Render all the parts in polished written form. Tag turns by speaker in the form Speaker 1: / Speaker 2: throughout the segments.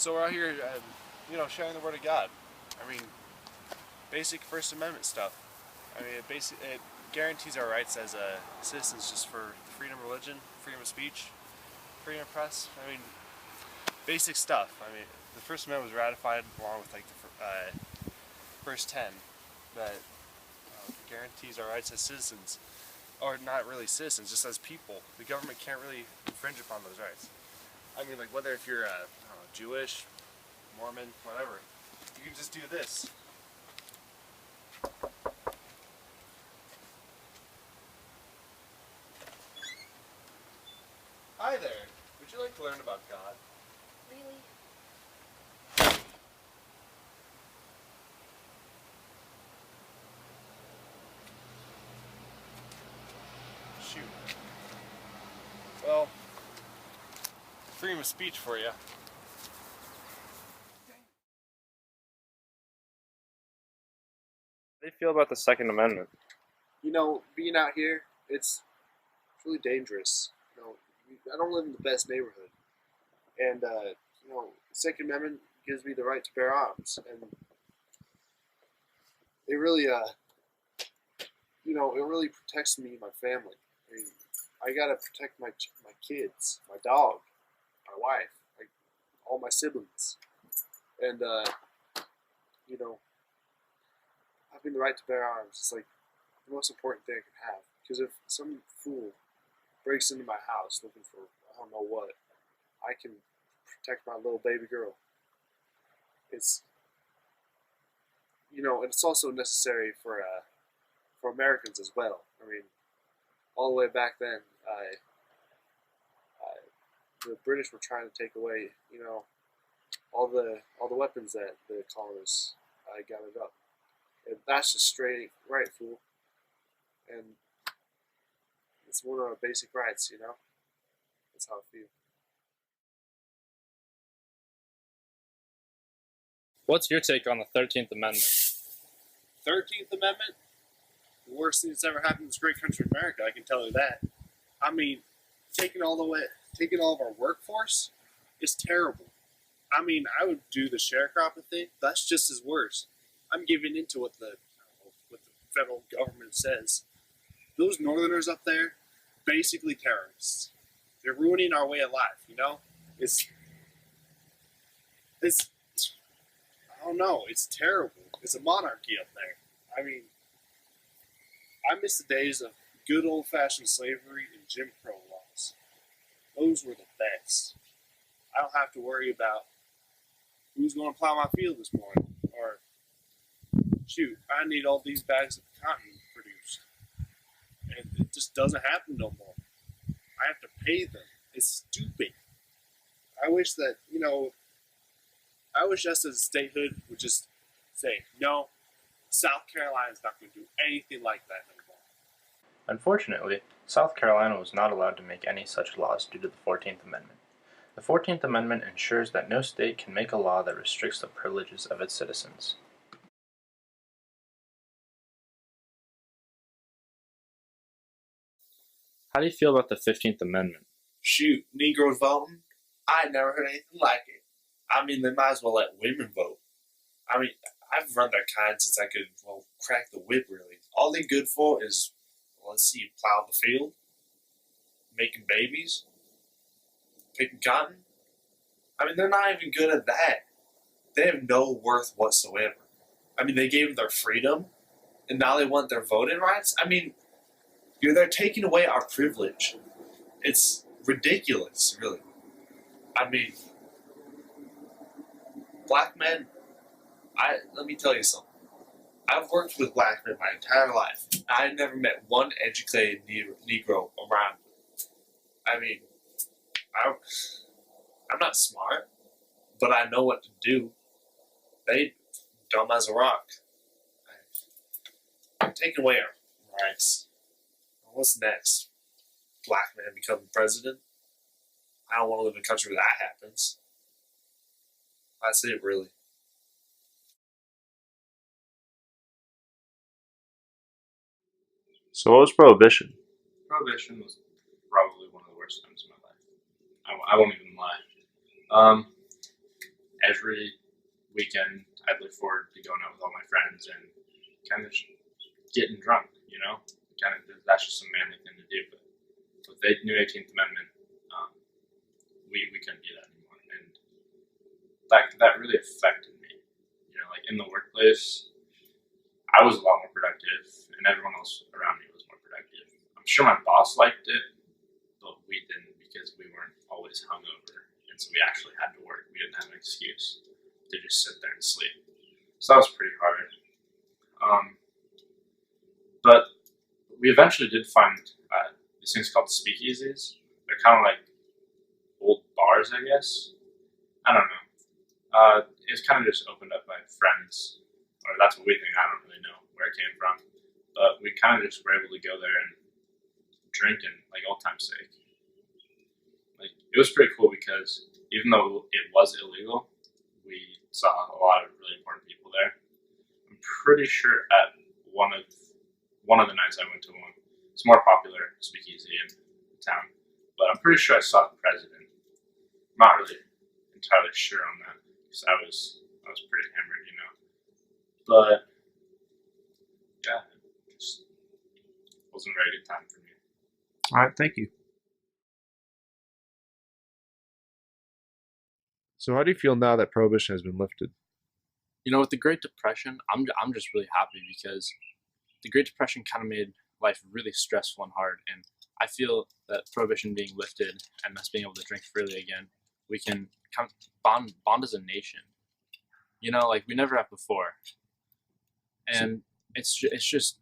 Speaker 1: So we're out here, sharing the word of God. I mean, basic First Amendment stuff. I mean, it guarantees our rights as citizens just for freedom of religion, freedom of speech, freedom of press. I mean, basic stuff. I mean, the First Amendment was ratified along with like the first 10 that guarantees our rights as citizens, or not really citizens, just as people. The government can't really infringe upon those rights. I mean, like whether if you're Jewish, Mormon, whatever, you can just do this. Hi there. Would you like to learn about God?
Speaker 2: Really?
Speaker 1: Shoot. Well, freedom of speech for you.
Speaker 3: How do you feel about the Second Amendment?
Speaker 4: Being out here, it's really dangerous. I don't live in the best neighborhood, and the Second Amendment gives me the right to bear arms, and it really, it really protects me and my family. I mean, I gotta protect my kids, my dog, my wife, like all my siblings, and having the right to bear arms is like the most important thing I can have. Because if some fool breaks into my house looking for I don't know what, I can protect my little baby girl. It's and it's also necessary for Americans as well. I mean, all the way back then, the British were trying to take away all the weapons that the colonists gathered up, and that's just straight right, fool. And it's one of our basic rights. That's how I feel.
Speaker 3: What's your take on the 13th Amendment?
Speaker 1: 13th Amendment? The worst thing that's ever happened in this great country of America, I can tell you that. I mean, taking all of our workforce is terrible. I mean, I would do the sharecropping thing. That's just as worse. I'm giving into what the federal government says. Those Northerners up there, basically terrorists. They're ruining our way of life. It's I don't know. It's terrible. It's a monarchy up there. I mean, I miss the days of good old-fashioned slavery and Jim Crow laws. Those were the best. I don't have to worry about who's going to plow my field this morning, or shoot, I need all these bags of cotton produced, and it just doesn't happen no more. I have to pay them. It's stupid. I wish that I wish us as a statehood would just say no. South Carolina's not going to do anything like that anymore.
Speaker 3: Unfortunately, South Carolina was not allowed to make any such laws due to the 14th Amendment. The 14th Amendment ensures that no state can make a law that restricts the privileges of its citizens. How do you feel about the 15th Amendment?
Speaker 5: Shoot, Negroes voting? I never heard anything like it. I mean, they might as well let women vote. I mean, I've run that kind since I could, crack the whip, really. All they're good for is, let's see, plow the field, making babies, picking cotton. I mean, they're not even good at that. They have no worth whatsoever. I mean, they gave them their freedom, and now they want their voting rights? I mean, they're taking away our privilege. It's ridiculous, really. I mean, black men, let me tell you something. I've worked with black men my entire life. I've never met one educated Negro around me. I mean, I'm not smart, but I know what to do. They dumb as a rock. I'm taking away our rights. What's next? Black man becoming president? I don't want to live in a country where that happens. That's it, really.
Speaker 3: So what was Prohibition?
Speaker 6: Prohibition was probably one of the worst times of my life. I won't even lie.
Speaker 3: every weekend I'd look forward to going out with all my friends and kind of getting drunk, you know? Kind of, that's just a manly thing to do. But with the new 18th Amendment, we couldn't do that anymore. And that really affected me. You know, like in the workplace, I was a lot more productive, and everyone else around me was more productive. I'm sure my boss liked it, but we didn't because we weren't always hungover, and so we actually had to work. We didn't have an excuse to just sit there and sleep. So that was pretty hard. But we eventually did find these things called speakeasies. They're kind of like old bars, I guess. I don't know. It's kind of just opened up by friends, or that's what we think. I don't really know where it came from, but we kind of just were able to go there and drink in like old time's sake. Like it was pretty cool because even though it was illegal, we saw a lot of really important people there. I'm pretty sure at one of the nights I went to one, it's more popular speakeasy in town, but I'm pretty sure I saw the president. I'm not really entirely sure on that because I was pretty hammered, you know. But yeah, it just wasn't a very good time for me.
Speaker 4: All right, thank you. So how do you feel now that prohibition has been lifted?
Speaker 2: You know, with the Great Depression, I'm just really happy because the Great Depression kind of made life really stressful and hard, and I feel that prohibition being lifted and us being able to drink freely again, we can come bond as a nation. You know, like we never have before, and it's just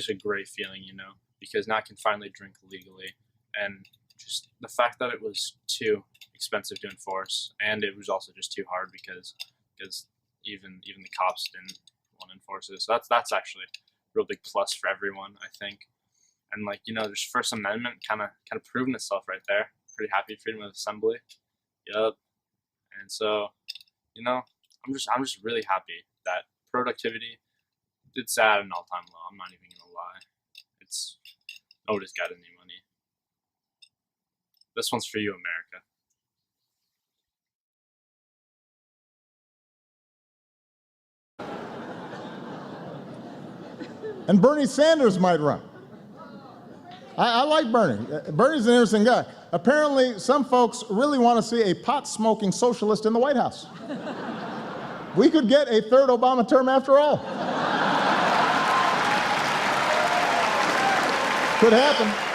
Speaker 2: a great feeling, you know, because now I can finally drink legally, and just the fact that it was too expensive to enforce, and it was also just too hard because even the cops didn't want to enforce it. So that's actually a real big plus for everyone, I think. And like, you know, just First Amendment kind of proven itself right there. Pretty happy, freedom of assembly. Yep. And so, you know, I'm just really happy that productivity, it's at an all-time low. I'm not even gonna lie. It's nobody's got any money. This one's for you, America.
Speaker 6: And Bernie Sanders might run. I like Bernie. Bernie's an interesting guy. Apparently, some folks really want to see a pot-smoking socialist in the White House. We could get a third Obama term after all. Could happen.